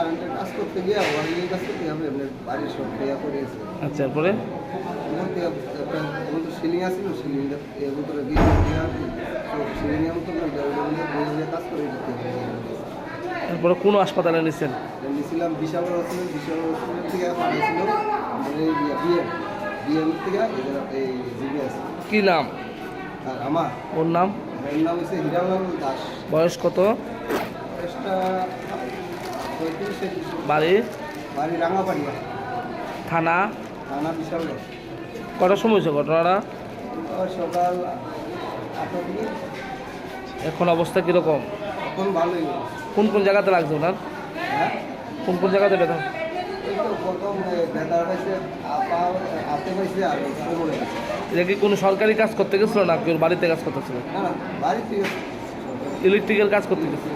কারেন্টের কাজ করতে গিয়ে ওয়ারিংয়ের কাজ করতে হবে আপনার বাড়ির সব ক্রিয়া করে গেছে। আচ্ছা এরপরে সিলিং আসছিল সিলিংটা ভিতরে গিয়ে সিলিংয়ের মতো কাজ করে দিতে হবে। এরপরে কোন হাসপাতালে নিছেন? নিয়েছিলাম বিশাল হসপিটাল থেকে পাঠিয়েছিল বিএম থেকে এই জিবিএস। কি নাম? আর আমার ওর নাম? এর নাম হচ্ছে হিরালাল দাস। বয়স কত? বয়সটা 35। বাড়ি? বাড়ি রাঙাপাড়িয়া, থানা? থানা বিশালগড়। কটার সময় হয়েছে ঘটনাটা? সকাল 8টার দিকে। এখন অবস্থা কীরকম? এখন ভালোই। কোন কোন জায়গাতে লাগছে ওনার? হ্যাঁ, কোন কোন জায়গাতে ব্যথা? এই তো প্রথম ব্যথা পাইছে, হাতে পাইছে আর কোমরে পাইছে। এটা কি কোনো সরকারি কাজ করতে গেছিল না কেউ বাড়িতে কাজ করতেছিল? না না, বাড়ি থেকে ইলেকট্রিক্যাল কাজ করতে গেছিল?